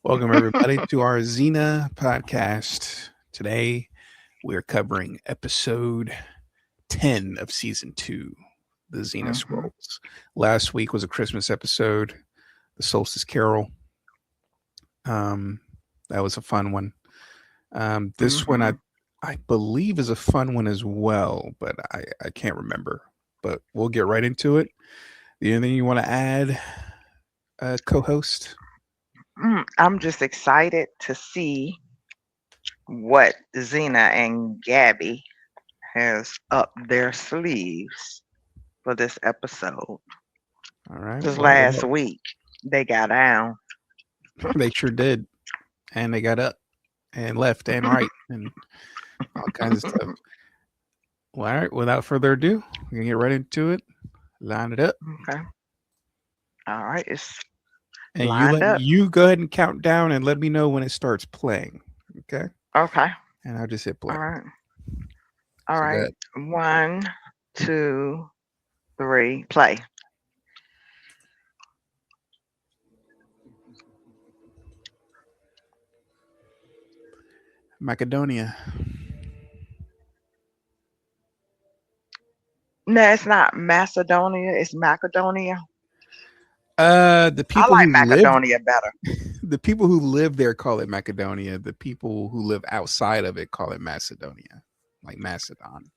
Welcome, everybody, to our Xena podcast. Today, we're covering episode 10 of season 2, the Xena hmm Scrolls. Last week was a Christmas episode, the Solstice Carol. Um, that was a fun one. This one, hmm I believe, is a fun one as well, but I can't remember. But we'll get right into it. Anything you want to add, co-host? I'm just excited to see what Xena and Gabby has up their sleeves for this episode. All right. Because Well, last week they got down. they sure did, and they got up and left and right and all kinds of stuff. Well, all right, without further ado, we're gonna get right into it. Line it up, Okay. All right. It's and lined up. you go ahead and count down and let me know when it starts playing. Okay, Okay. and I'll just hit All play. right. All So right. good. 1, 2, 3, play. Macedonia. No, it's not Macedonia. It's Macedonia. The I people like who live Macedonia better. the people who live there call it Macedonia. The people who live outside of it call it Macedonia, like Macedon.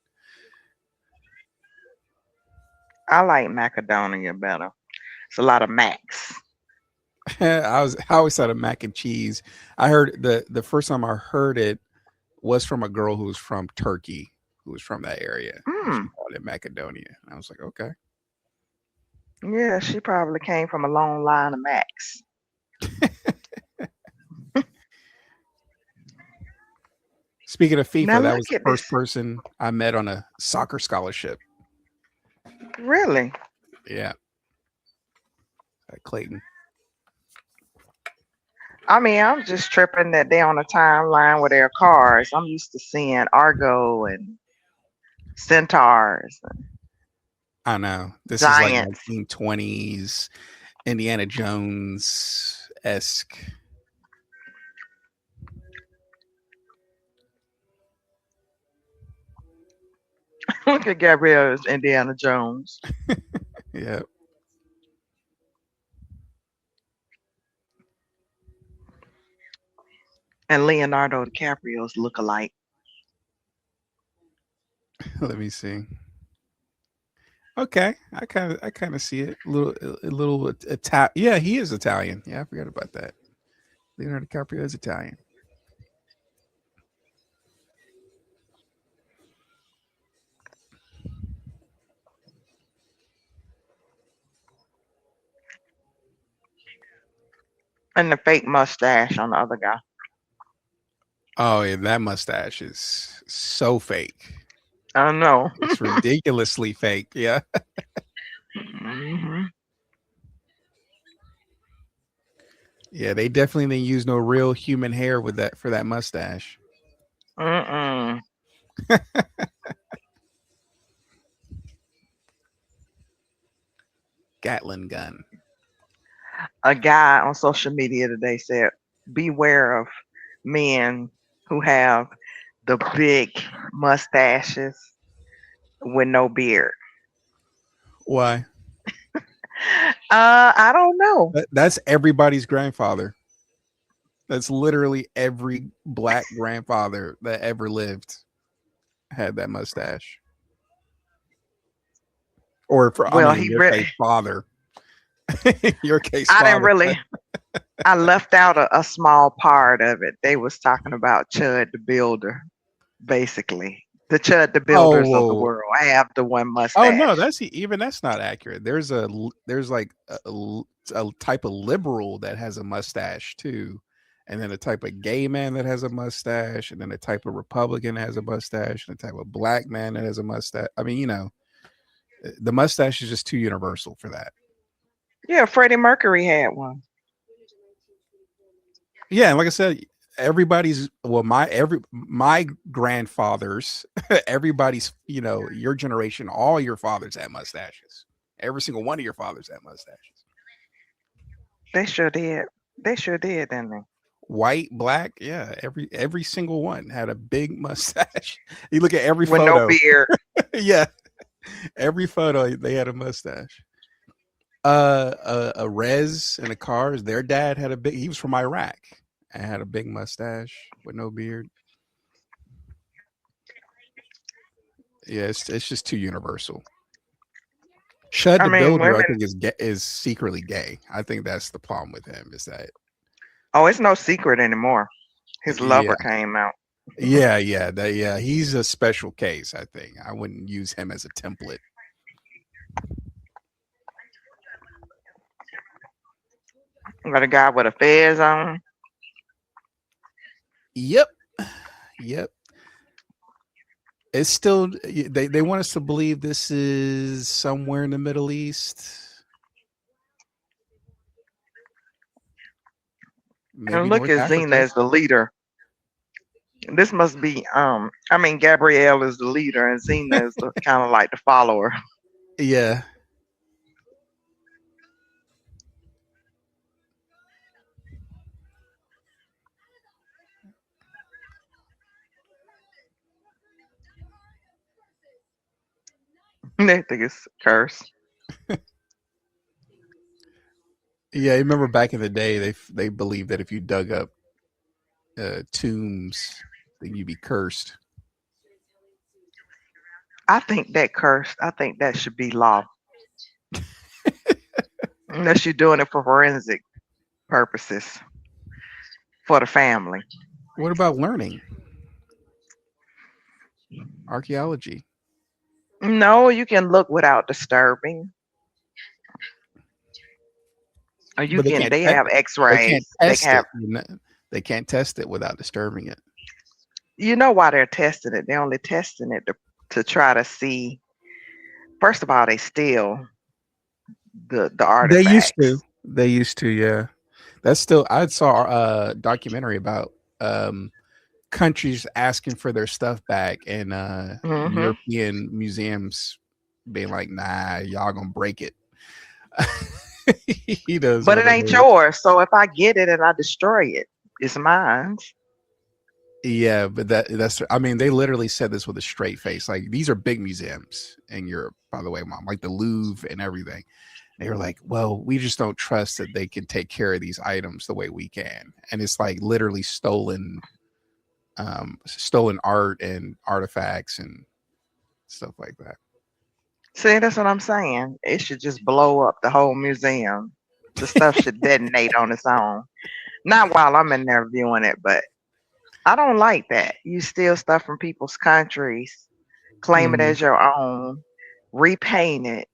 I like Macedonia better. It's a lot of Macs. I always thought of mac and cheese. I heard the first time I heard it was from a girl who was from Turkey, who was from that area, and she Mm. called it Macedonia. And I was like, okay. Yeah, she probably came from a long line of Macs. Speaking of Now FIFA, that was look the at first this. person I met on a soccer scholarship. Really? Yeah, at Clayton. I mean, I'm just tripping that they're on a timeline with their cars. I'm used to seeing Argo and Centaurs and I know this is like Giants. 1920s Indiana Jones esque. Look at Gabrielle's Indiana Jones Yeah, and Leonardo DiCaprio's look-alike. let me see. Okay, I kind of see it. A little Italian. Yeah, he is Italian. Yeah, I forgot about that. Leonardo DiCaprio is Italian. And the fake mustache on the other guy. Oh yeah, that mustache is so fake. I don't know. It's ridiculously fake. Yeah. hmm Yeah, they definitely didn't use no real human hair with that for that mustache. Mm-mm. Gatling gun. A guy on social media today said, beware of men who have the big mustaches with no beard. Why? I don't know. That's everybody's grandfather. That's literally every black grandfather that ever lived had that mustache. Or for I Well, mean, in he your really, case, father. In your case, I didn't father. really, I left out a small part of it. They was talking about Chud the Builder, basically. The Chud the Oh, Builders of the whoa. world have the one Oh no, mustache. even that's not accurate. There's like a type of liberal that has a mustache too, and then a type of gay man that has a mustache, and then a type of Republican that has a mustache, and a type of black man that has a mustache. I mean, the mustache is just too universal for that. Yeah, Freddie Mercury had one. Yeah, and like I said, everybody's well, my grandfathers, everybody's your generation, all your fathers had mustaches. Every single one of your fathers had mustaches. They sure did. They sure did, didn't they? white, black, yeah, every single one had a big mustache. You look at every with no photo. beard. Yeah, every photo they had a mustache. A Rez and a Cars, their dad had a big. He was from Iraq and had a big mustache with no beard. Yeah, it's just too universal. Shud I the mean, Builder, I women. think is secretly gay. I think that's the problem with him is that Oh, it's no secret anymore. His yeah lover came out. yeah he's a special case. I think I wouldn't use him as a template. Got a guy with a fez on. Yep, yep. It's still they want us to believe this is somewhere in the Middle East, And maybe look North at Xena Africa. as the leader. This must be I mean Gabrielle is the leader and Xena is the kind of like the follower. Yeah, They think it's cursed. yeah. I remember back in the day, they believed that if you dug up tombs, then you'd be cursed. I think that cursed. I think that should be law. Unless you're doing it for forensic purposes for the family. What about learning archaeology? No, you can look without disturbing. Or you But they can can't they have they can't x-rays. They can test have it. They can't test it without disturbing it. you know why they're testing it. They're only testing it to try to see first of all they steal the They used to. artifacts. They used to. Yeah, that's still. I saw a documentary about countries asking for their stuff back, and Hmm. European museums being like, "Nah, y'all gonna break it." He does But what it it ain't is. yours. So if I get it and I destroy it, it's mine. Yeah, but that's. I mean, they literally said this with a straight face. Like these are big museums in Europe, by the way, mom. Like the Louvre and everything. They were like, well, we just don't trust that they can take care of these items the way we can. And it's like literally stolen art and artifacts and stuff like that. See, that's what I'm saying. It should just blow up the whole museum. The stuff should detonate on its own. Not while I'm in there viewing it, but I don't like that. You steal stuff from people's countries, claim it Mhm. as your own, repaint it,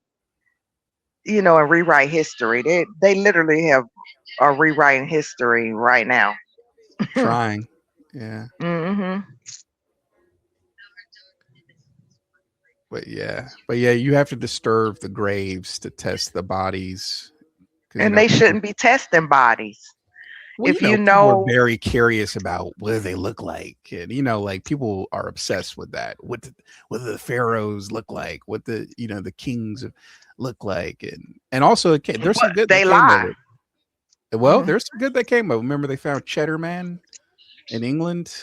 and rewrite history. They literally are rewriting history right now. Trying. Yeah. Hmm. But yeah, you have to disturb the graves to test the bodies because And they people. shouldn't be testing bodies. Well, If you people are know, very curious about what do they look like, and like people are obsessed with that. What do the pharaohs look like? What the kings look like, and also there's but some good that they came of lie. it. Well, Hmm. there's some good that came of it. Remember, they found Cheddar Man in England,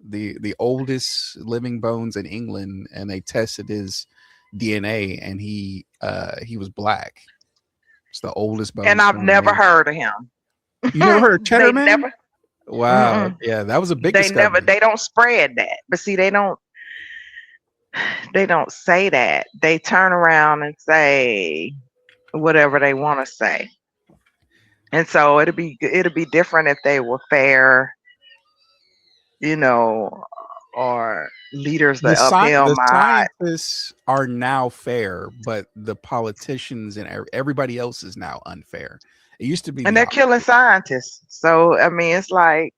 the oldest living bones in England, and they tested his DNA, and he was black. It's the oldest And bones I've found in never England. heard of him. You never heard of Cheddar They Man? never. Wow, Mm-mm. yeah, that was a big They never. discovery. They don't spread that. But see, they don't. They don't say that. They turn around and say whatever they want to say. And so it'll be different if they were fair, you know, or leaders that upheld The my. scientists are now fair, but the politicians and everybody else is now unfair. It used to be And the they're killing opposite. scientists. So I mean, it's like,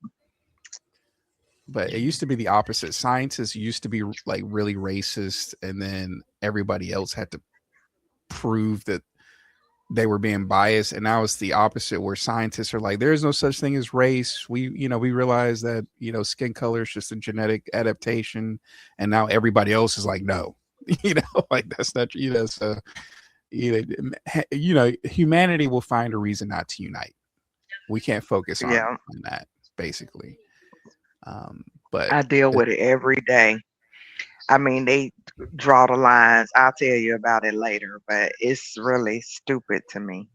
But it used to be the opposite. Scientists used to be like really racist, and then everybody else had to prove that they were being biased. And now it's the opposite, where scientists are like, "There is no such thing as race. We realize that skin color is just a genetic adaptation." And now everybody else is like, "No, like that's not So humanity will find a reason not to unite. We can't focus on yeah. that. basically. But I deal it, with it every day. I mean, they draw the lines. I'll tell you about it later, but it's really stupid to me.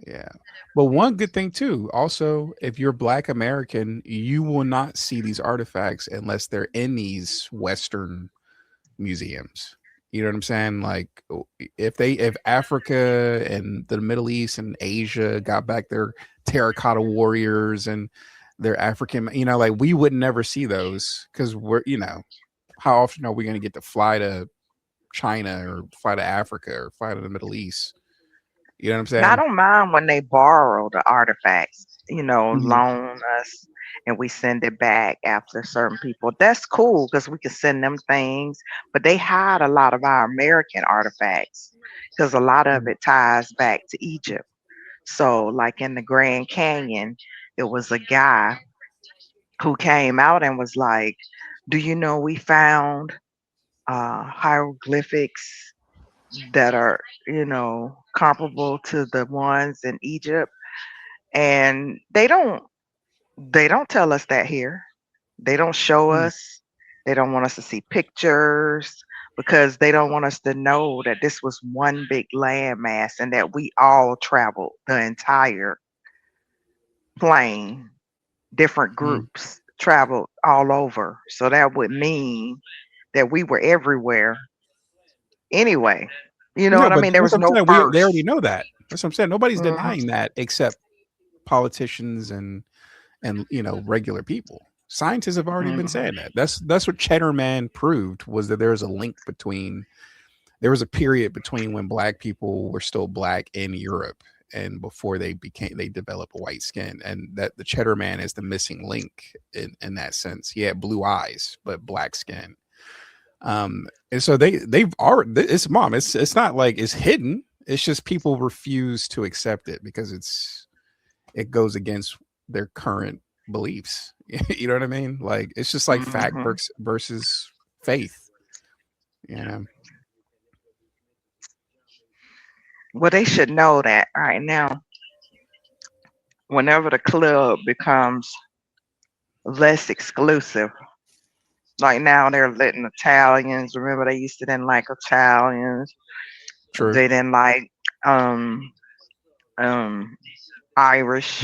yeah. But one good thing too, also, if you're Black American, you will not see these artifacts unless they're in these Western museums. You know what I'm saying? Like if Africa and the Middle East and Asia got back their terracotta warriors and their African, like we would never see those because how often are we going to get to fly to China or fly to Africa or fly to the Middle East? You know what I'm Now, I saying? don't mind when they borrow the artifacts, Mhm. loan us and we send it back after certain people. That's cool because we can send them things, but they hide a lot of our American artifacts because a lot of Mhm. it ties back to Egypt. So, like in the Grand Canyon, it was a guy who came out and was like, "Do you know we found hieroglyphics that are, comparable to the ones in Egypt?" And they don't tell us that here. They don't show Mm. us. They don't want us to see pictures because they don't want us to know that this was one big landmass and that we all traveled the entire plane. Different Mm. groups traveled all over. So that would mean that we were everywhere anyway. You know No, what I but mean? There that's was what I'm no saying. They already first. know that. That's what I'm saying. Nobody's Hmm. denying that except politicians and regular people. Scientists have already been Hmm. saying that. That's what Cheddar Man proved was that there was a link between there was a period between when black people were still black in Europe and before they develop a white skin, and that the Cheddar Man is the missing link in that sense. He had blue eyes but black skin. And so they've already it's mom. It's not like it's hidden. It's just people refuse to accept it because it goes against their current beliefs. You know what I mean? Like it's just like fact Hmm. versus faith. You know? Well, they should know that right now. Whenever the club becomes less exclusive, like now they're letting Italians. Remember, they used to didn't like Italians. True. They didn't like um um Irish.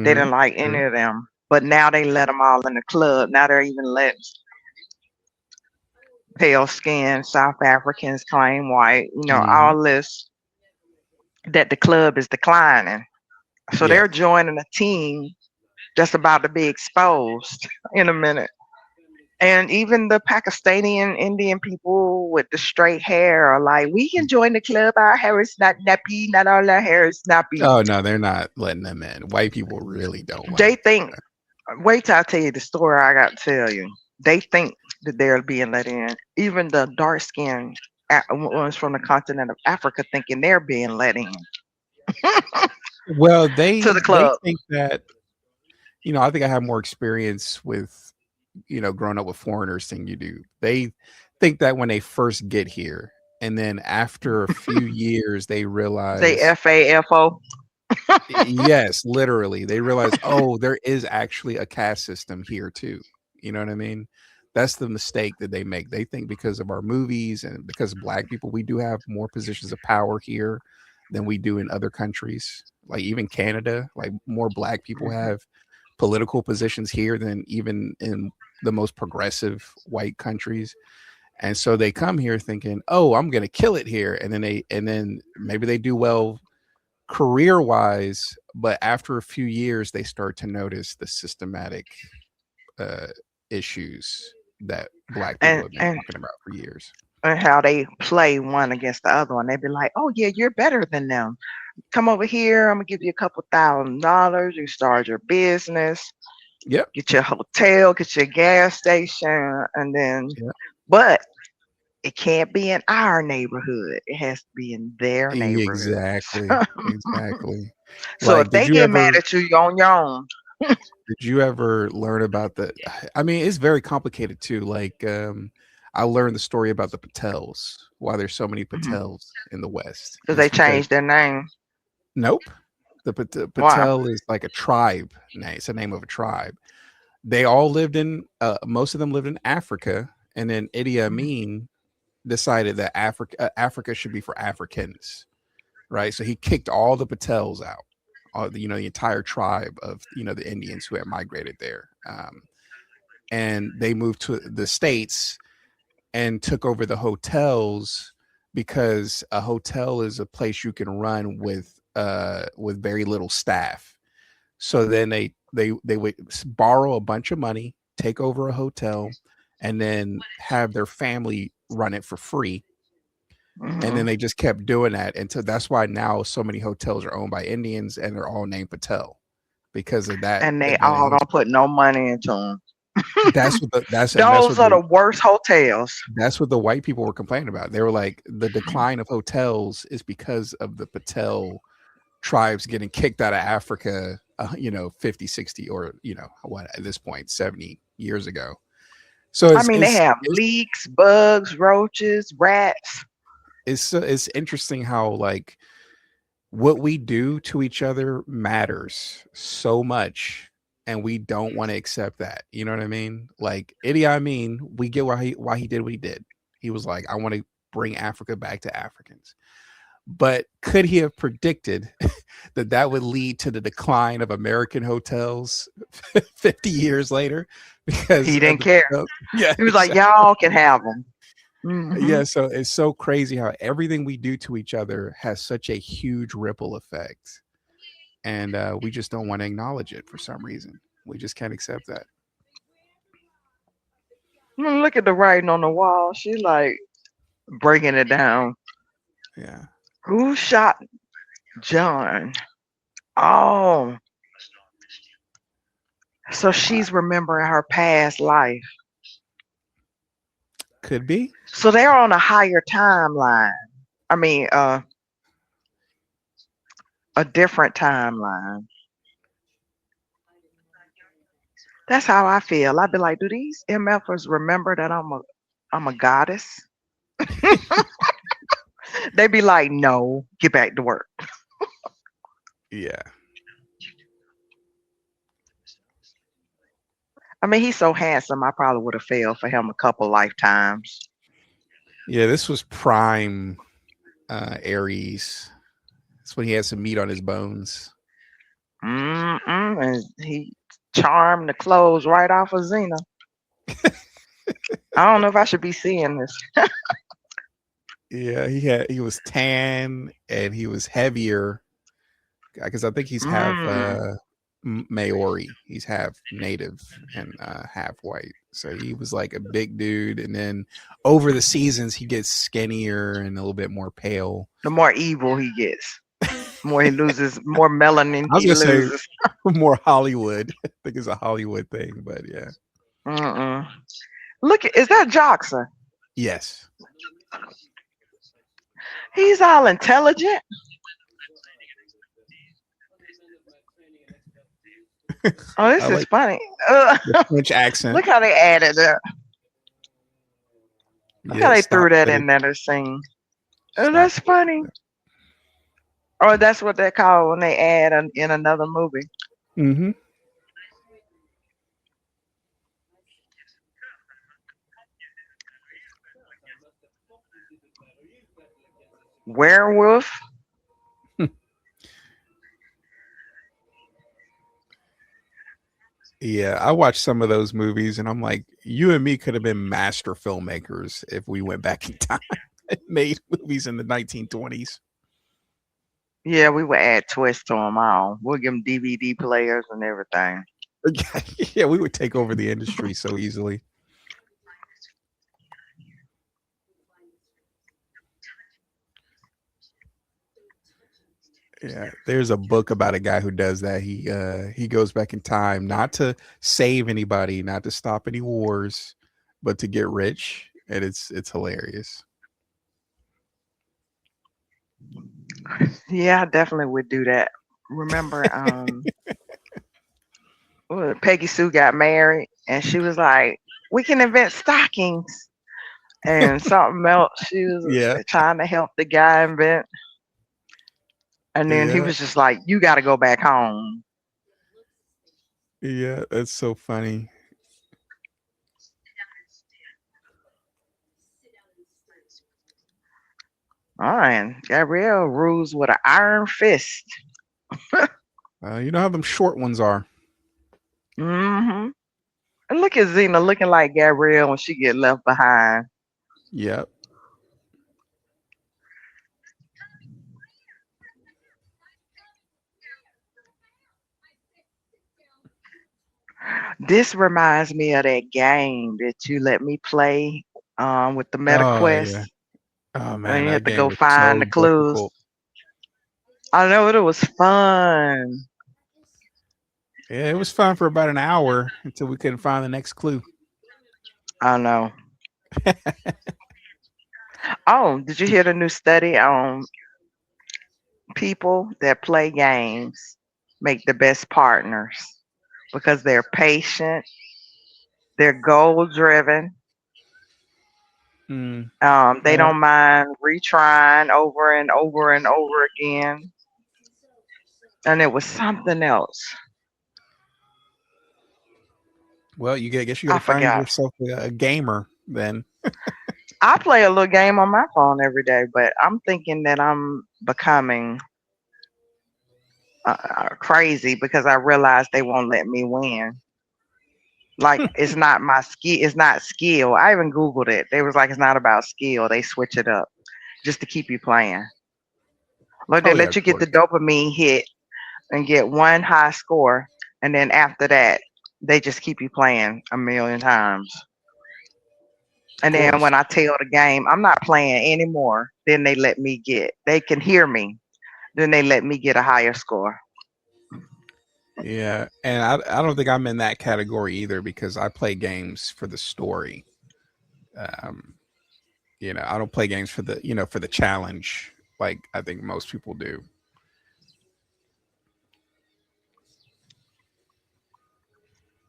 They Mm-hmm. didn't like any True. of them. But now they let them all in the club. Now they're even letting pale skinned South Africans claim white. Mm-hmm. All this that the club is declining. So Yeah. they're joining a team that's about to be exposed in a minute. And even the Pakistani and Indian people with the straight hair are like, we can join the club. Our hair is not nappy. Not all our hair is nappy. Oh no, they're not letting them in. White people really don't They like. think, wait till I tell you the story I got to tell you. They think that they're being let in. Even the dark skinned ones from the continent of Africa thinking they're being let in Well, to the they club. think that I think I have more experience with growing up with foreigners than you do. They think that when they first get here, and then after a few years, they Say realize, FAFO. yes, literally, they realize, oh, there is actually a caste system here too. You know what I mean? That's the mistake that they make. They think because of our movies and because of black people, we do have more positions of power here than we do in other countries. Like even Canada, like more black people Mhm. have political positions here than even in the most progressive white countries. And so they come here thinking, "Oh, I'm going to kill it here." And then maybe they do well career-wise, but after a few years they start to notice the systematic uh issues that black people and have been and talking about for years. and how they play one against the other one. They'd be like, "Oh yeah, you're better than them. Come over here. I'm gonna give you a couple $1,000. You start your business, Yep. get your hotel, get your gas station, and then, Yeah. but it can't be in our neighborhood. It has to be in their neighborhood." Exactly. Exactly. So Like if they get mad at you, you're on your own. did you ever learn about the I mean, it's very complicated too. Like I learned the story about the Patels, why there's so many Because Patels in the West. And it's they because changed their name. nope. Wow. Patel is like a tribe name. It's the name of a tribe. They all lived in most of them lived in Africa, and then Idi Amin decided that Africa should be for Africans, right? So he kicked all the Patels out, all the, the entire tribe of the Indians who had migrated there, and they moved to the states and took over the hotels because a hotel is a place you can run with very little staff. So then they would borrow a bunch of money, take over a hotel, and then have their family run it for free. And then Hmm. they just kept doing that until that's why now so many hotels are owned by Indians and they're all named Patel because of that. And they And then all don't put no money into them. that's what that's Those what are the worst hotels. the white people were complaining about. They were like, the decline of hotels is because of the Patel tribes getting kicked out of Africa, 50, 60, or, what, at this point, 70 years ago. So I mean, they have leaks, bugs, roaches, rats. it's interesting how, like, what we do to each other matters so much, and we don't want to accept that. You know what I mean? Like Idi Amin, we get why he did what he did. He was like, I want to bring Africa back to Africans. But could he have predicted that that would lead to the decline of American hotels 50 years later because He of didn't the care. yeah, He was like, exactly. y'all can have them. Hmm. Yeah, so it's so crazy how everything we do to each other has such a huge ripple effect, and we just don't want to acknowledge it for some reason. We just can't accept that. Look at the writing on the wall. She like breaking it down. Yeah, Who shot John? Oh, so wow, she's remembering her past life. could be. So they're on a higher timeline. I mean, a different timeline. That's how I feel. I'd be like, do these MFers remember that I'm a goddess? They be like, no, get back to work. Yeah, I mean, he's so handsome. I probably would have fell for him a couple lifetimes. yeah. This was prime Aries. That's when he had some meat on his bones. And he charmed the clothes right off of Xena. I don't know if I should be seeing this. Yeah, he was tan and he was heavier because I think he's half Mm. Maori. He's half native and half white. So he was like a big dude, and then over the seasons he gets skinnier and a little bit more pale. The more evil he gets, more he loses, more melanin I was he gonna say loses. more Hollywood. I think it's a Hollywood thing, but yeah. Mm-mm. Look, is that Joxer? Yes, He's all intelligent. Oh, I this is like funny. the French accent. Look how they added that. Look how Yeah, they stop threw that with it. in there to sing. Oh, Stop. that's funny. Or that's what they call when they add in another movie. Mm-hmm. Werewolf. Yeah, I watched some of those movies and I'm like, you and me could have been master filmmakers if we went back in time and made movies in the 1920s. Yeah, we would add twists to them all. We'll give them DVD players and everything. Yeah, we would take over the industry so easily. Yeah, there's a book about a guy who does that. He goes back in time not to save anybody, not to stop any wars, but to get rich, and it's hilarious. Yeah, I definitely would do that. Remember, Peggy Sue got married and she was like, we can invent stockings. And something else she was Yeah. trying to help the guy invent. And then he Yeah, was just like, "You got to go back home." yeah, that's so funny. All right, Gabrielle rules with an iron fist. You know how them short ones are. Hmm. And look at Xena looking like Gabrielle when she get left behind. Yep. This reminds me of that game that you let me play with the Meta Oh Quest, yeah. Oh and man, you that had to game go was find so the clues. difficult. I know it was fun. Yeah, it was fun for about an hour until we couldn't find the next clue. I know. Oh, did you hear the new study on people that play games make the best partners because they're patient, they're goal driven, Mm, they yeah. don't mind retrying over and over and over again. And it was something else. Well, I guess you got I to find forgot. yourself a gamer then. I play a little game on my phone every day, but I'm thinking that I'm becoming crazy because I realize they won't let me win. Like it's not my skill. It's not skill. I even googled it. They was like it's not about skill. They switch it up just to keep you playing. Like they Oh yeah, let of you get the course. dopamine hit and get one high score, and then after that, they just keep you playing a million times. Of And then course. when I tell the game I'm not playing anymore, then they let me get. They can hear me. Then they let me get a higher score. Yeah, and I don't think I'm in that category either because I play games for the story. Um, I don't play games for for the challenge like I think most people do.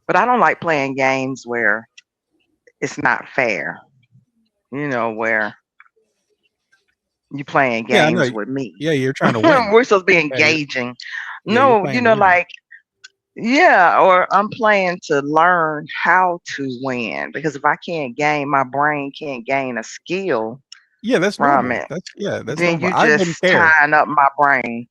But I don't like playing games where it's not fair. Where you playing Yeah, I know. games with me. Yeah, you're trying to win. We're supposed to be Yeah, engaging. you're No, playing to win. like, yeah, or I'm playing to learn how to win because if I can't gain, my brain can't gain a skill Yeah, that's from normal. it, That's then normal. you I wouldn't just care. tying up my brain.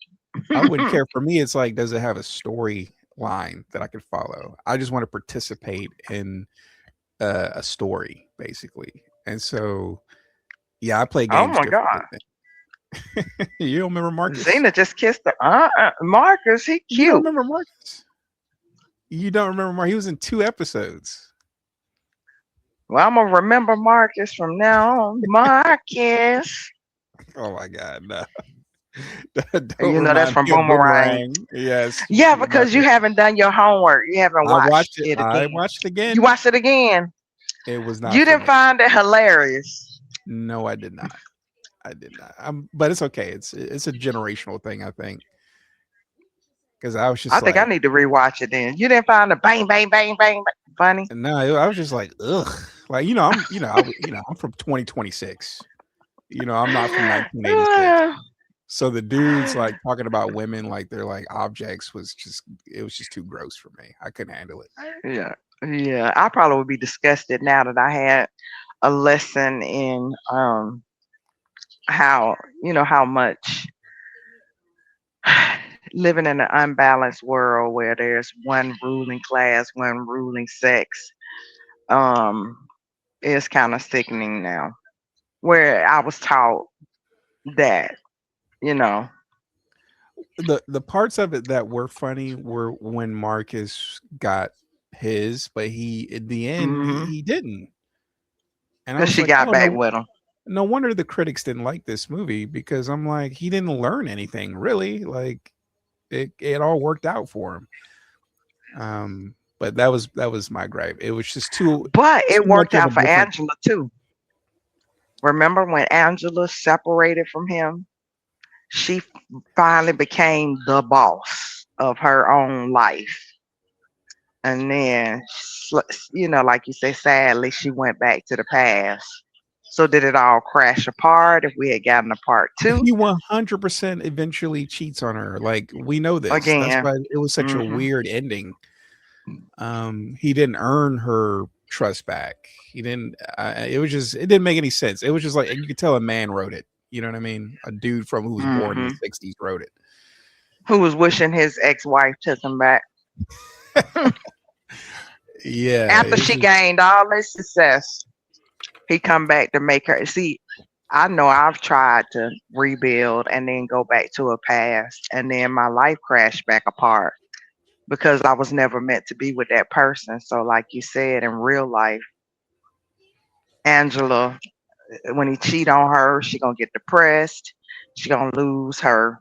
I wouldn't care. For me, it's like, does it have a story line that I could follow? I just want to participate in a story, basically. And so, yeah, I play Oh games my differently. God. You don't remember Marcus? Xena just kissed the Marcus, he You don't cute. remember Marcus? You don't remember Marcus? He was in 2 episodes. Well, I'm gonna remember Marcus from now on. Marcus. Oh my god, no. Don't That's remind from me of Boomerang. Boomerang. Yes, Yeah, because you Marcus. haven't done your homework. You haven't I watched watched it. it I again. watched it You again. watched it again. It was not You for didn't me. find it hilarious. No, I did not. I did not. But it's okay. It's a generational thing, I think, because I was I just think I like, need to rewatch it then. You didn't find the bang, bang, bang, bang, bang funny? no, I was just like, ugh. Like, I'm from 2026. I'm not from 1986. So the dudes like talking about women like they're like objects it was just too gross for me. I couldn't handle it. Yeah. Yeah. I probably would be disgusted now that I had a lesson in how much living in an unbalanced world where there's one ruling class, one ruling sex, um, is kind of sickening now. Where I was taught that, you know, The parts of it that were funny were when Marcus got his, but he in the end he didn't. And I because was she like, got oh back no, with him. no wonder the critics didn't like this movie because I'm like, he didn't learn anything really. Like it all worked out for him. But that was my gripe. It was just But too it much worked of a out for different. Angela too. Remember when Angela separated from him? She finally became the boss of her own life. And then, like you say, sadly, she went back to the past. So did it all crash apart if we had gotten a part two He 100% eventually cheats on her. Like, we know this. That's again? why it was such a Hmm. weird ending. He didn't earn her trust back. He didn't. It was just. It didn't make any sense. It was just like you could tell a man wrote it. You know what I mean? A dude from who was born in the Hmm. '60s wrote it. Who was wishing his ex-wife took him back Yeah, after it's she just gained all this success? He come back to make her see. I know I've tried to rebuild and then go back to a past, and then my life crashed back apart because I was never meant to be with that person. So, like you said, in real life, Angela, when he cheat on her, she gonna get depressed. She gonna lose her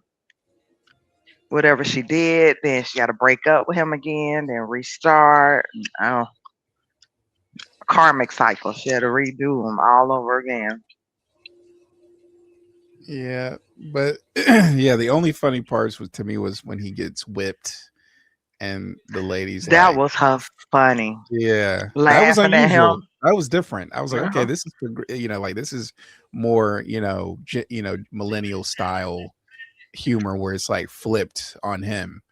whatever she did. Then she got to break up with him again, then restart. Oh, karmic cycle. She had to redo them all over again. yeah. But yeah, the only funny parts was to me was when he gets whipped and the lady's That like, was her funny, yeah, that was laughing at unusual. him. That was different. I was like, okay, Uh-huh. this is like this is more millennial style humor where it's like flipped on him.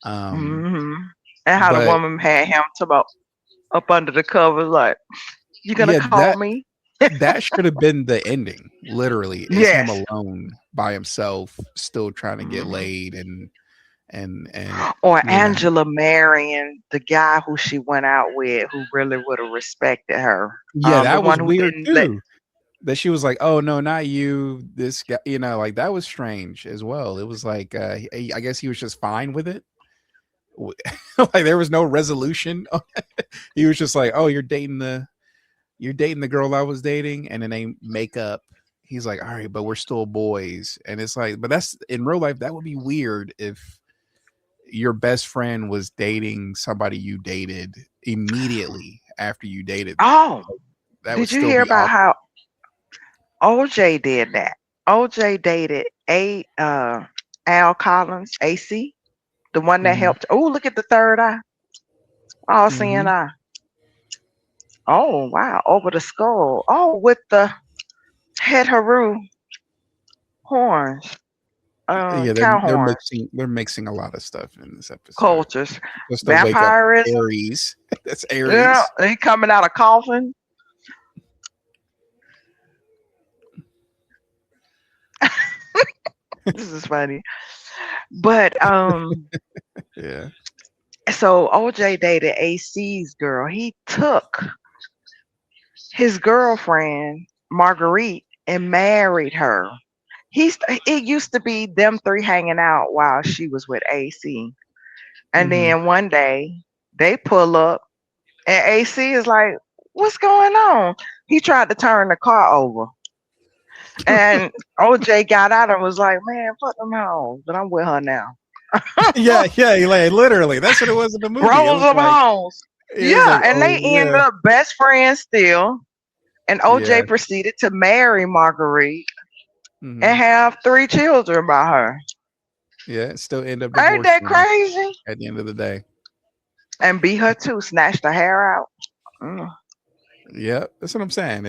Um, Hmm. And how the but woman had him to about up under the covers, like, you gonna yeah, call me? that should have been the ending. Literally, is him Yes. alone by himself, still trying to get Hmm. laid and Or you know, Angela marrying the guy who she went out with, who really would have respected her. yeah, The that one was who weird didn't let. too. That she was like, "Oh no, not you, this guy." Like that was strange as well. It was like, I guess he was just fine with it. Like there was no resolution. He was just like, "Oh, you're dating the girl I was dating," and then they make up. He's like, "All right, but we're still boys," and it's like, but that's in real life. That would be weird if your best friend was dating somebody you dated immediately after you dated them. Oh, That would did you still hear be about awkward. how OJ did that? OJ dated Al Collins, AC, the one that Hmm. helped. Oh, look at the third eye, all seeing Hmm. eye. Oh wow, over the skull. Oh, with the head haru horns, Yeah, cow horns, they're mixing a lot of stuff in this episode. cultures, Just to wake up vampirism. Aries. That's Yeah, Aries. he coming out of coffin. This is funny. But Yeah. so OJ dated AC's girl. He took his girlfriend Marguerite and married her. He's it used to be them three hanging out while she was with AC. And Hmm. then one day they pull up and AC is like, "What's going on?" He tried to turn the car over. And OJ got out and was like, "Man, fuck them hoes, but I'm with her now." Yeah, yeah, like literally. That's what it was in the movie. Rolls of hoes. It was Yeah, like, and oh they end yeah. up best friends still. And Yeah. OJ proceeded to marry Marguerite and Hmm. have three children by her. Yeah, still end up Ain't that divorcing her crazy? at the end of the day. And beat her too, snatched her hair out. Mm. Yeah, that's what I'm saying.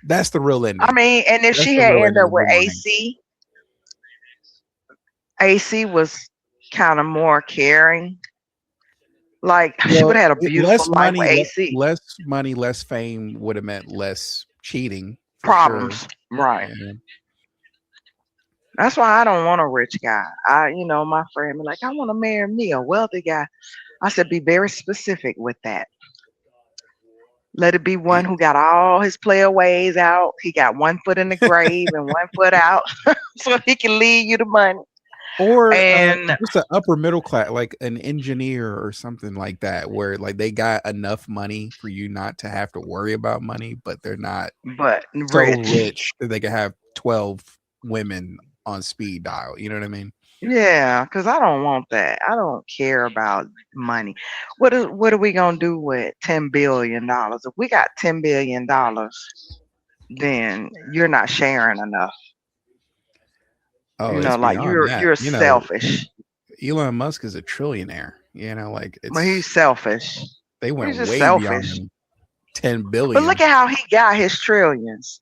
That's the real I ending. mean, and if That's she the had real ended ending up of with Boomerang. AC was kind of more caring. Like she would Well, have had a beautiful life with AC. less money, less fame would have meant less cheating for sure. Problems, right? Yeah. That's why I don't want a rich guy. My friend be like, I want to marry me a wealthy guy. I said, be very specific with that. Let it be one Y- who got all his player ways out. He got one foot in the grave and one foot out, so he can leave you the money. Or And just an upper middle class, like an engineer or something like that, where like they got enough money for you not to have to worry about money, but they're not but so rich. rich that they can have 12 women on speed dial. You know what I mean? Yeah, because I don't want that. I don't care about money. What are we gonna do with $10 billion? If we got $10 billion, then you're not sharing enough. Oh, it's Like beyond that. you're selfish. Elon Musk is a trillionaire. Like But he's selfish. they He's went just way beyond selfish. him. 10 But look billion. at how he got his trillions.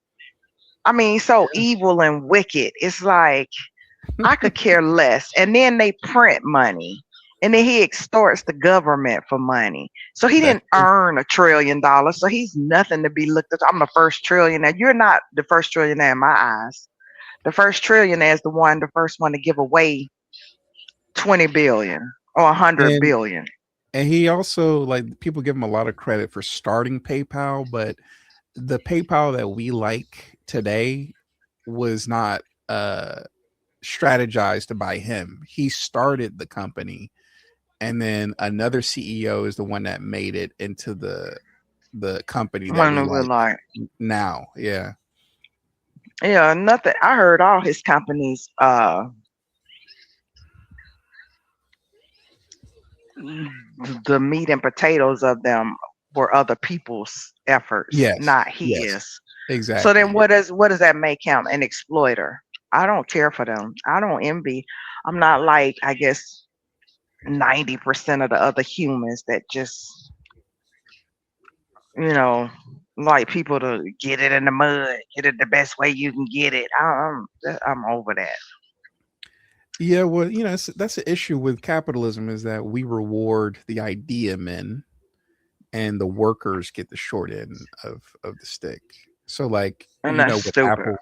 I mean, so evil and wicked. It's like I could care less. And then they print money. And then he extorts the government for money. So he That's didn't earn $1 trillion. So he's nothing to be looked at. I'm the first trillionaire. You're not the first trillionaire in my eyes. The first trillionaire is the first one to give away 20 billion or 100 and billion. and he also, like, people give him a lot of credit for starting PayPal, but the PayPal that we like today was not strategized by him. He started the company, and then another CEO is the one that made it into the company that One we of the like like, now. Yeah. yeah, nothing. I heard all his companies the meat and potatoes of them were other people's efforts, Yes. not Yes. his. So Exactly. then Yeah. what does that make him? An exploiter. I don't care for them. I don't envy. I'm not like, I guess, 90% of the other humans that just, you know, like people to get it in the mud, get it the best way you can get it. I'm over that. Yeah, well, that's the issue with capitalism, is that we reward the idea men, and the workers get the short end of the stick. So, like, And that's with stupid. Apple,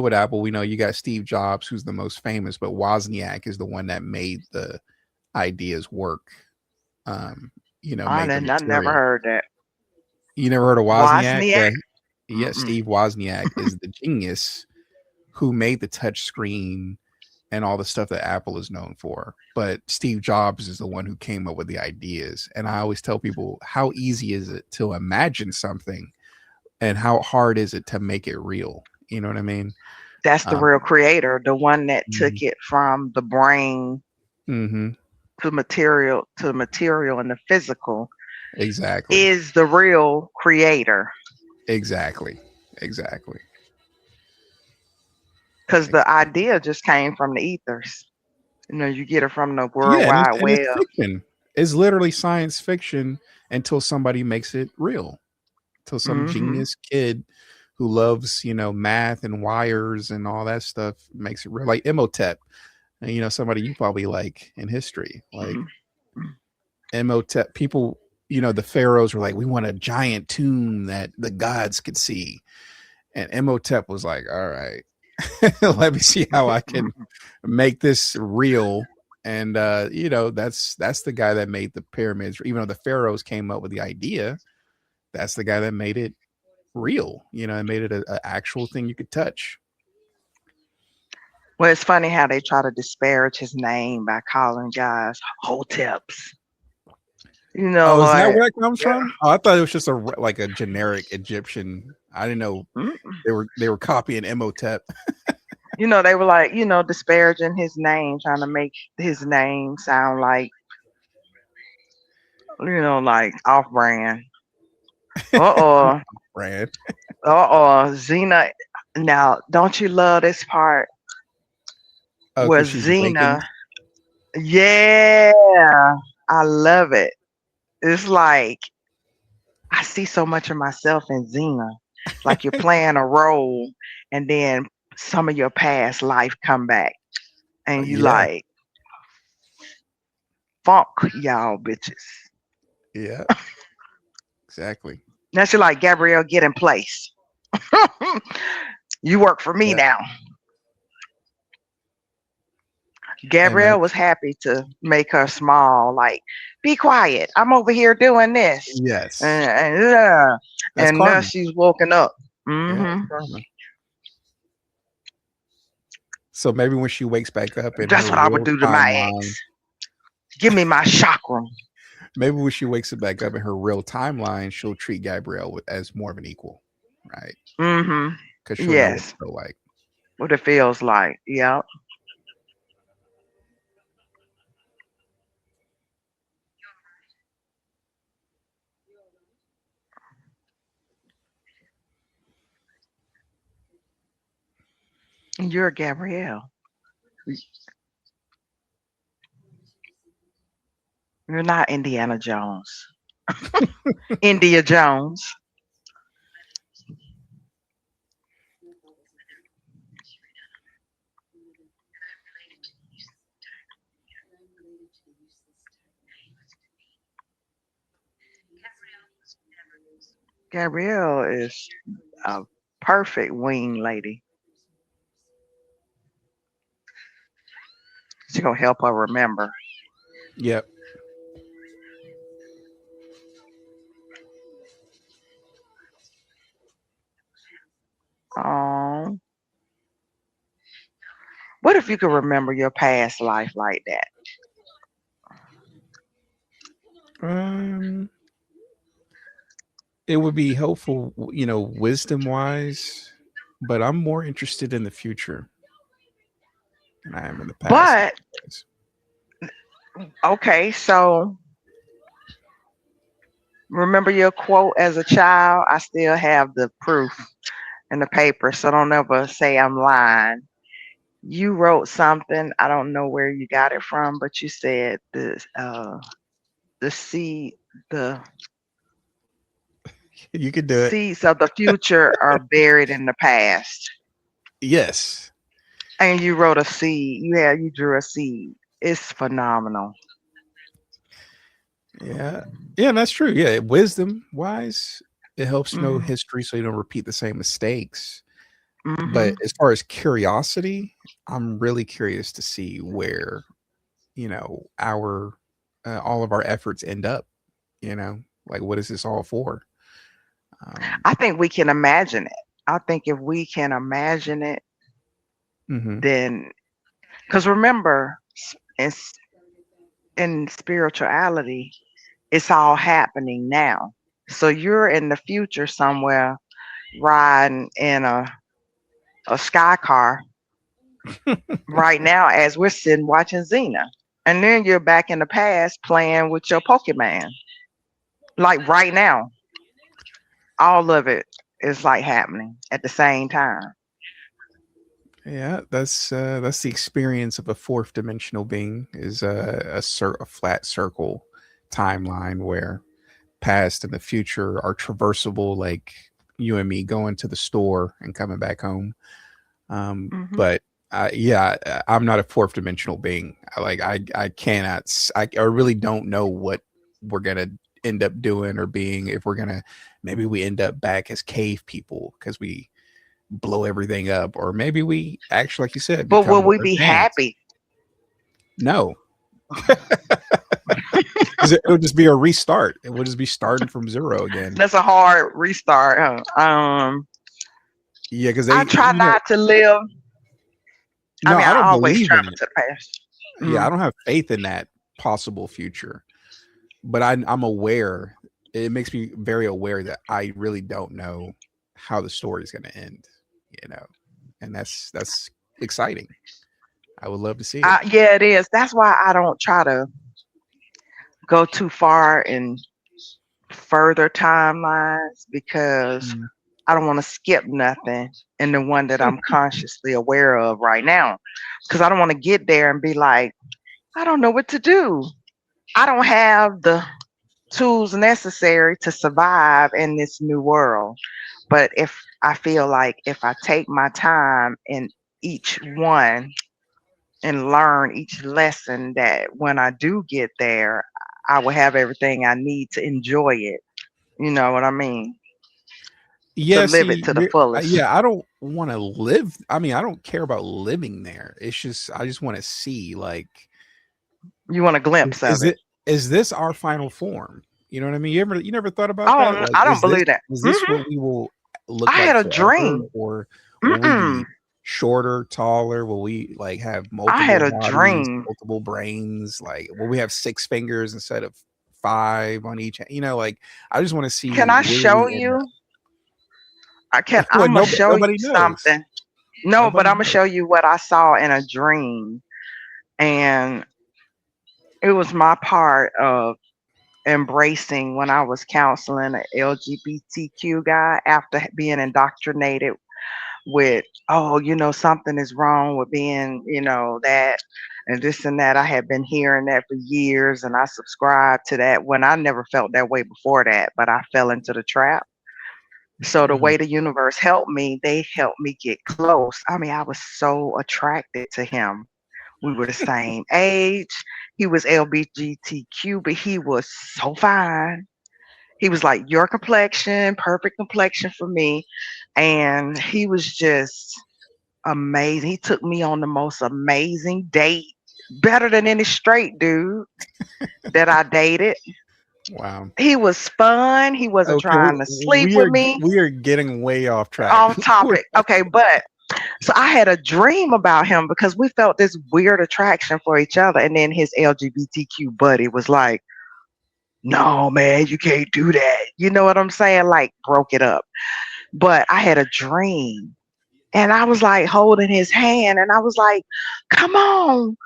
with Apple, we know you got Steve Jobs, who's the most famous, but Wozniak is the one that made the ideas work. Um, made the I never material. heard that. You never heard of Wozniak? Wozniak? Yeah, yeah. Mm-mm. Steve Wozniak is the genius who made the touch screen and all the stuff that Apple is known for. But Steve Jobs is the one who came up with the ideas. And I always tell people, how easy is it to imagine something, and how hard is it to make it real? You know what I mean? That's the Um, real creator, the one that took mhm, it from the brain mhm, to material and the physical exactly, is the real creator. exactly, exactly. Because the idea just came from the ethers. You get it from the World Yeah, and it's, Wide and it's Web. fiction. It's literally science fiction until somebody makes it real. Till some Hmm. genius kid who loves, math and wires and all that stuff makes it real. Like Imhotep, and somebody you probably like in history. Like Imhotep, people, the pharaohs were like, we want a giant tomb that the gods could see. And Imhotep was like, all right, let me see how I can make this real. And that's the guy that made the pyramids. Even though the pharaohs came up with the idea, that's the guy that made it real. It made it a actual thing you could touch. Well, it's funny how they try to disparage his name by calling guys hoteps. Oh, is that Like, where that comes from? Oh, I thought it was just like a generic Egyptian. I didn't know mm, they were copying Imhotep. they were like, disparaging his name, trying to make his name sound like, like off brand. Uh-oh. Brand. Uh-oh. Xena. Now, don't you love this part Oh, where because she's Xena, awakened. yeah, I love it. It's like I see so much of myself in Xena. Like you're playing a role and then some of your past life come back and you Yeah, like, funk y'all bitches. yeah, exactly. Now she like, Gabrielle, get in place. You work for me Yeah, now. and Gabrielle was that's happy to make her small, like, be quiet. I'm over here doing this. yes, And that's now karma. she's woken up. Yeah, that's Hmm. karma. So maybe when she wakes back up in That's her what I would real do to my timeline, ex. Give me my chakra. maybe when she wakes it back up in her real timeline, she'll treat Gabrielle as more of an equal, right? Hmm. Because she'll know what Yes. it's feel like. What it feels like. Yep. You're Gabrielle. You're not Indiana Jones. India Jones. Gabrielle is a perfect wing lady. She's gonna help her remember. Yep. Um, what if you could remember your past life like that? Um, it would be helpful, wisdom wise, but I'm more interested in the future than I am in the past. But okay, so remember your quote as a child? I still have the proof in the paper, so don't ever say I'm lying. You wrote something. I don't know where you got it from, but you said the seed the You could do it. seeds of the future are buried in the past. Yes. And you wrote a seed. You drew a seed. It's phenomenal. Yeah. Yeah, that's true. Yeah. Wisdom wise, it helps know Mm-hmm. history so you don't repeat the same mistakes. But Mm-hmm. as far as curiosity, I'm really curious to see where, our all of our efforts end up, like what is this all for? Um, I think we can imagine it. I think if we can imagine it, mhm. then because remember, in spirituality, it's all happening now. So you're in the future somewhere riding in a sky car right now as we're sitting watching Xena. And then you're back in the past playing with your Pokemon. Like right now, all of it is like happening at the same time. Yeah, that's the experience of a fourth dimensional being is a flat circle timeline where past and the future are traversable, like you and me going to the store and coming back home. Hmm. But yeah, I'm not a fourth dimensional being. I cannot. I really don't know what we're gonna end up doing or being. If we're gonna, maybe we end up back as cave people because we blow everything up, or maybe we actually, like you said, But become will more we be advanced. happy? No, because it'll just be a restart. It will just be starting from zero again. That's a hard restart. Yeah, because I they, try not to live. I no, mean, I I don't always believe in travel it. to the past. Yeah, I Mm. don't have faith in that possible future, but I'm aware. It makes me very aware that I really don't know how the story is going to end. You know, and that's exciting. I would love to see it. Yeah, it is. That's why I don't try to go too far in further timelines because Mm. I don't want to skip nothing in the one that I'm consciously aware of right now. Because I don't want to get there and be like, I don't know what to do. I don't have the tools necessary to survive in this new world. But if I feel like if I take my time in each one and learn each lesson, that when I do get there, I will have everything I need to enjoy it. You know what I mean? To Yeah, live it see, to the fullest. yeah, I don't want to live. I mean, I don't care about living there. It's just I just want to see, like, You want a is, glimpse of is it. it is this our final form? You know what I mean? You never thought about that? Oh, Like, I don't believe that. is this Hmm. what we will look I like had a forever, dream. or will we Mm-mm. be shorter, taller? Will we like have I had multiple a bodies, dream. multiple brains? Like, will we have six fingers instead of five on each? Like I just want to see Can I where show we end up. you? I can. Well, I'm gonna show you nobody knows. something. No, but Nobody I'm gonna knows. show you what I saw in a dream, and it was my part of embracing when I was counseling an LGBTQ guy after being indoctrinated with, oh, something is wrong with being, that and this and that. I had been hearing that for years and I subscribed to that when I never felt that way before that, but I fell into the trap. So the Mhm. way the universe helped me, they helped me get close. I mean, I was so attracted to him. We were the same age. He was LBGTQ, but he was so fine. He was like your complexion, perfect complexion for me, and he was just amazing. He took me on the most amazing date, better than any straight dude that I dated. Wow. He was fun. He wasn't Okay, trying to sleep with me. we are getting way off track. Off topic. Okay, but so I had a dream about him because we felt this weird attraction for each other. And then his LGBTQ buddy was like, no, man, you can't do that. You know what I'm saying? Like, broke it up. But I had a dream and I was like holding his hand and I was like, come on,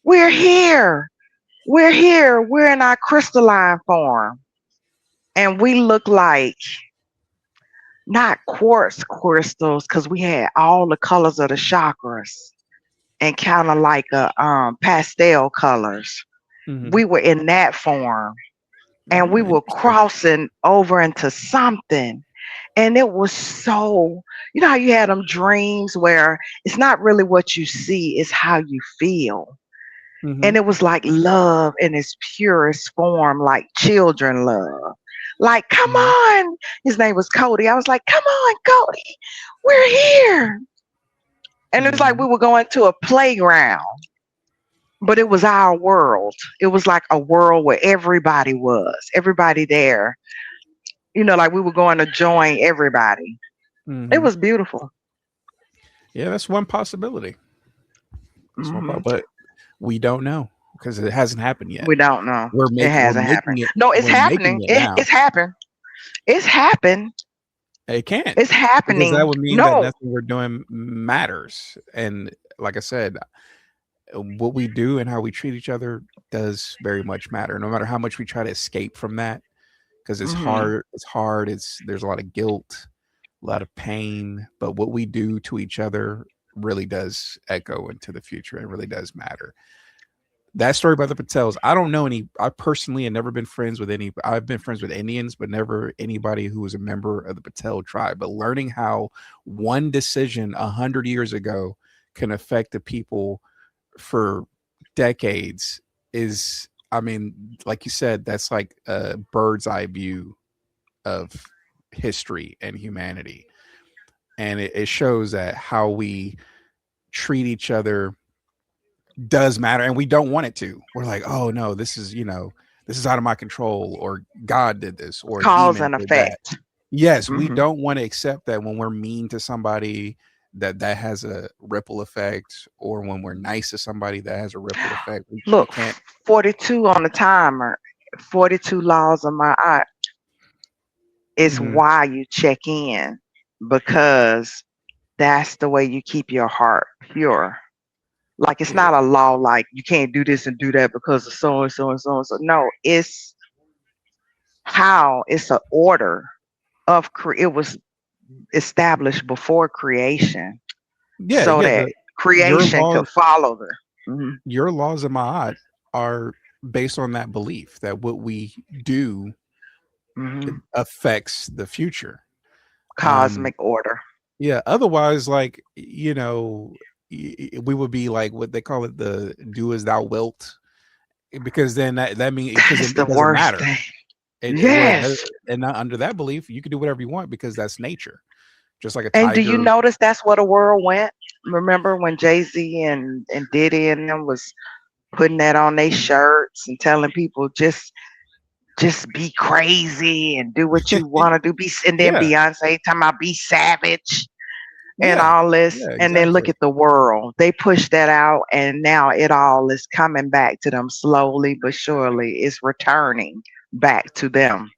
we're here. We're here. We're in our crystalline form. And we look like not quartz crystals because we had all the colors of the chakras and kind of like a pastel colors. Hmm. We were in that form and we Oh, were interesting. crossing over into something. And it was so, you know how you had them dreams where it's not really what you see, it's how you feel. Hmm. And it was like love in its purest form, like children love. Like, come Hmm. on. His name was Cody. I was like, come on, Cody, we're here. And it's like Hmm. we were going to a playground, but it was our world. It was like a world where everybody there. You know, like we were going to join everybody. It Hmm. was beautiful. Yeah, that's one possibility. That's one, Hmm. but we don't know because it hasn't happened yet. We don't know. It We're hasn't happened. making it. No, it's We're making happening. it now. It's happened. It's happened. It can't, It's because that happening. would mean that No. nothing we're doing matters. And like I said, what we do and how we treat each other does very much matter. No matter how much we try to escape from that, because it's Hmm. hard. It's hard. There's a lot of guilt, a lot of pain. But what we do to each other really does echo into the future and really does matter. That story by the Patels, I don't know any. I personally have never been friends with any. I've been friends with Indians, but never anybody who was a member of the Patel tribe. But learning how one decision 100 years ago can affect the people for decades is, I mean, like you said, that's like a bird's eye view of history and humanity. And it shows that how we treat each other does matter, and we don't want it to. We're like, oh no, this is, this is out of my control, or God did this, or a Cause demon and did that. effect. Yes, we Hmm. don't want to accept that when we're mean to somebody, that has a ripple effect, or when we're nice to somebody, that has a ripple effect. We Look, can't. 42 on the timer. 42 laws of my art is Mhm. why you check in because that's the way you keep your heart pure. Like it's Yeah, not a law like you can't do this and do that because of so and so and so and so. No, it's how it's an order of it was established before creation yeah, so yeah. that Your creation could laws, follow the mhm, your laws of Ma'at are based on that belief that what we do mhm, affects the future. Um, cosmic order. Yeah, otherwise, like, we would be like what they call it, the "do as thou wilt," because then that means, That because is it the doesn't worst matter. thing. Well, it does, Yes. and not under that belief, you can do whatever you want because that's nature. Just like a And do you tiger. notice that's where the world went? Remember when Jay-Z and Diddy and them was putting that on their shirts and telling people just be crazy and do what you want to do. And then Yeah, Beyonce talking about be savage and yeah, all this. yeah, And then look exactly. at the world. They pushed that out and now it all is coming back to them slowly but surely. It's returning back to them.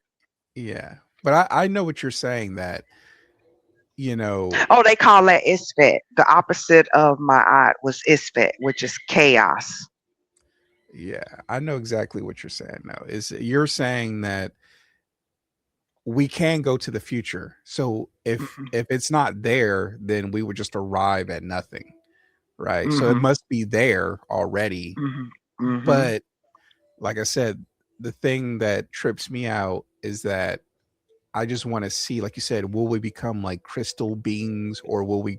Yeah, but I know what you're saying. That, you know, Oh, they call that Isfet. The opposite of Ma'at was Isfet, which is chaos. yeah, I know exactly what you're saying. No, is you're saying that we can go to the future. So if it's not there, then we would just arrive at nothing, right? So it Mm-hmm. must be there already. Mm-hmm. Mm-hmm. But like I said, the thing that trips me out is that I just want to see, like you said, will we become like crystal beings, or will we,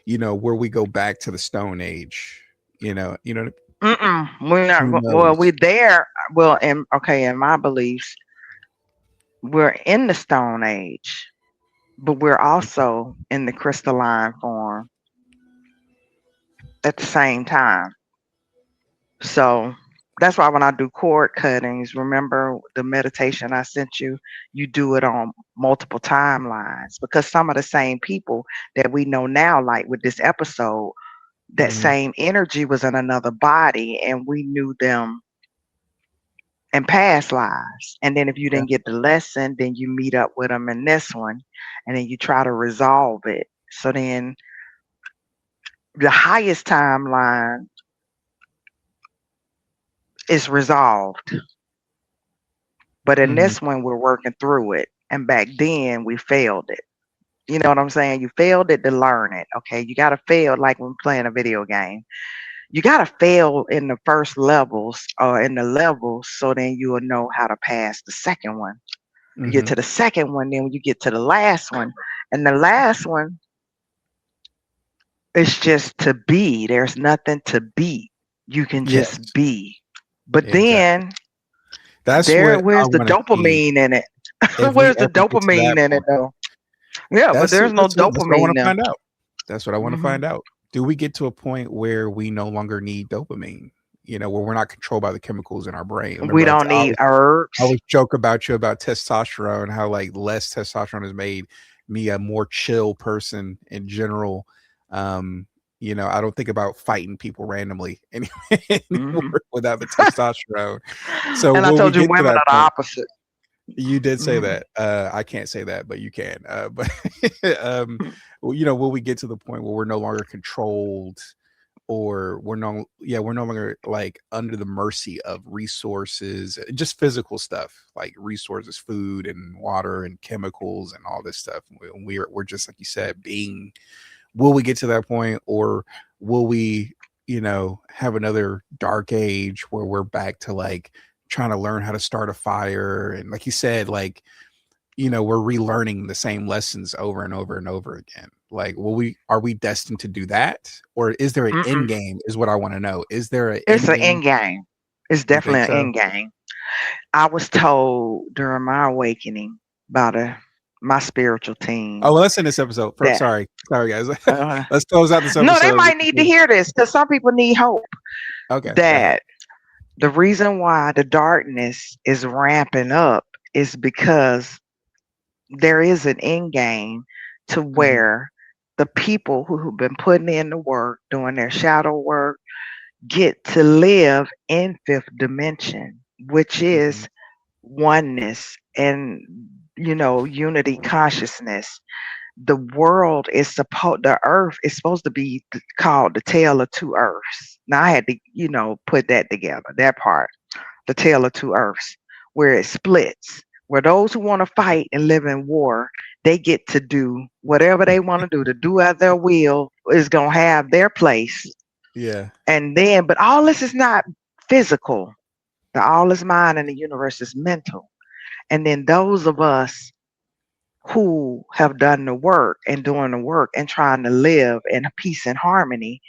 where we go back to the Stone Age? Mm-mm. We're not. Who Well, knows? we're there. Well, in my beliefs, we're in the Stone Age, but we're also in the crystalline form at the same time. So that's why when I do cord cuttings, remember the meditation I sent you, you do it on multiple timelines because some of the same people that we know now, like with this episode, that Mm-hmm. same energy was in another body and we knew them in past lives. And then if you Yeah. didn't get the lesson, then you meet up with them in this one and then you try to resolve it. So then the highest timeline is resolved. But in Mm-hmm. this one, we're working through it. And back then, we failed it. You know what I'm saying? You failed it to learn it. Okay. You got to fail like when playing a video game. You got to fail in the first levels or in the levels so then you will know how to pass the second one. You get Mm-hmm. to the second one, then when you get to the last one, and the last one is just to be. There's nothing to be. You can just Yes. be. But Exactly. then That's what I where's the want to see. dopamine in it? If we Where's the ever get to that dopamine in it point, though? Yeah, but there's no that's what I want dopamine to there. find out. That's what I want to Hmm. find out. Do we get to a point where we no longer need dopamine? Where we're not controlled by the chemicals in our brain. We Remember, don't need I herbs. always joke about you about testosterone, how like less testosterone has made me a more chill person in general. Um, I don't think about fighting people randomly Hmm. anymore without the testosterone. So And I will we told you get to women that are the point? opposite. You did say Hmm. that. I can't say that, but you can. But well, will we get to the point where we're no longer controlled, or we're no longer like under the mercy of resources, just physical stuff like resources, food and water and chemicals and all this stuff. We're just like you said, being. Will we get to that point, or will we, have another dark age where we're back to like trying to learn how to start a fire and like you said, like we're relearning the same lessons over and over and over again. Like, are we destined to do that? Or is there an end Mm-mm. game is what I want to know. Is there an It's end an game? end game. It's You definitely think an so? end game. I was told during my awakening by my spiritual Oh, team well, let's end this episode. that Sorry, guys. uh, Let's close out this no, they episode. might need to hear this because some people need hope. Okay, go ahead. That the reason why the darkness is ramping up is because there is an end game to Hmm. where the people who've been putting in the work, doing their shadow work, get to live in fifth dimension, which Hmm. is oneness and unity consciousness. The earth is supposed to be called the tale of two earths. Now I had to put that together, that part, the tale of two earths, where it splits, where those who want to fight and live in war, they get to do whatever they want to do at their will, is going to have their place. Yeah. And then, but all this is not physical. The all is mind and the universe is mental. And then those of us who have done the work and doing the work and trying to live in peace and harmony,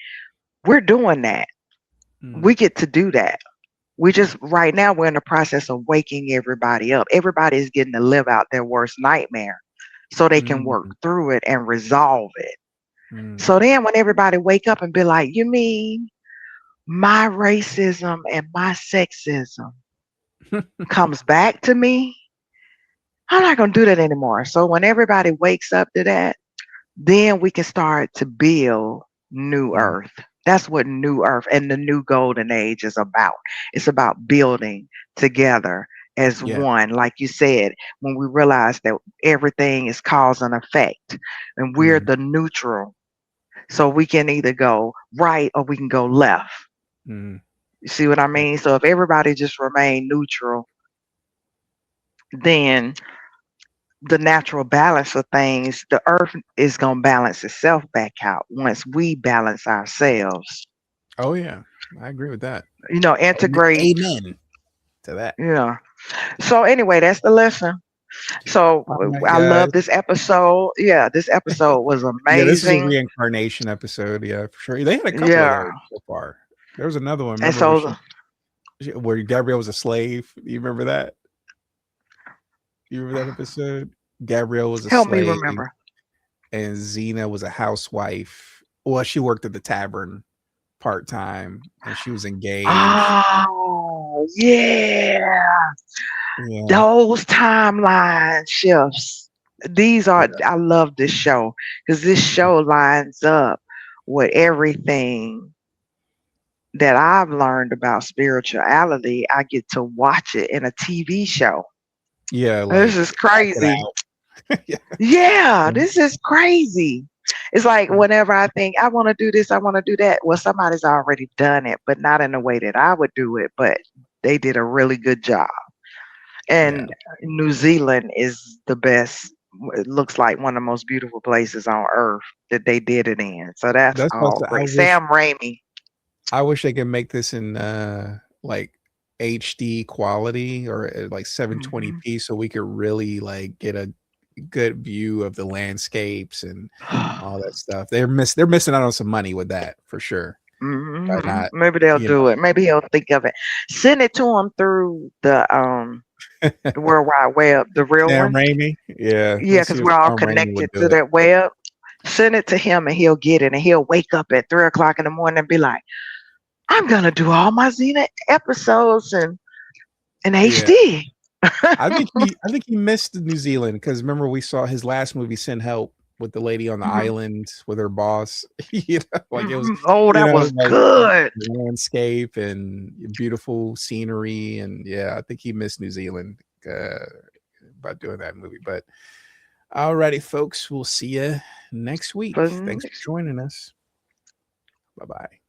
we're doing that. Mm-hmm. We get to do that. We just right now we're in the process of waking everybody up. Everybody is getting to live out their worst nightmare so they can work through it and resolve it. So then when everybody wake up and be like, you mean my racism and my sexism comes back to me? I'm not going to do that anymore. So when everybody wakes up to that, then we can start to build new Mm. earth. That's what new earth and the new golden age is about. It's about building together as Yeah. one. Like you said, when we realize that everything is cause and effect and we're Mm. the neutral. So we can either go right or we can go left. Mm. You see what I mean? So if everybody just remain neutral, then the natural balance of things, the earth is going to balance itself back out once we balance ourselves. Oh yeah, I agree with that. Amen, Integrate. amen to that. Yeah. So anyway, that's the lesson. So All right, I guys. love this episode. Yeah, this episode was Yeah, this is a amazing. reincarnation episode. Yeah, for sure. They had a couple of Yeah. those so far. There was another one. And Remember where so where Gabrielle was a slave? You remember that? You remember that episode? Gabrielle was a Help me slave, remember. and Xena was a housewife. Well, she worked at the tavern part time, and she was engaged. Oh, yeah. Yeah, Those timeline shifts. These are, yeah, I love this show because this show lines up with everything that I've learned about spirituality. I get to watch it in a TV show. yeah. This Like is act it crazy. out. Yeah, Yeah, this is crazy. It's like yeah, whenever I think I want to do this, I want to do that. Well, somebody's already done it, but not in the way that I would do it. But they did a really good job. yeah. And New Zealand is the best. It looks like one of the most beautiful places on earth that they did it in. So that's That's what all I great. wish. Sam Raimi. I wish they could make this in like HD quality or at like Mhm. 720p, so we could really like get a good view of the landscapes and all that stuff. They're missing out on some money with that for sure by not, Maybe they'll you do it. Maybe he'll think of it. Send it to him through know. the World Wide Web, the real Sam one. Raimi. Yeah, Yeah, let's see because if we're all Sam Raimi would connected do to it. that web. Send it to him and he'll get it and he'll wake up at 3 o'clock in the morning and be like, I'm gonna do all my Xena episodes in Yeah. HD. I think he missed New Zealand because remember we saw his last movie, Send Help, with the lady on the Mhm, island with her boss. Like it was, mhm. Oh, that was like good. landscape and beautiful scenery, and yeah, I think he missed New Zealand uh, by doing that movie. But alrighty, folks, we'll see you next For week. Thanks for next joining us. Bye bye.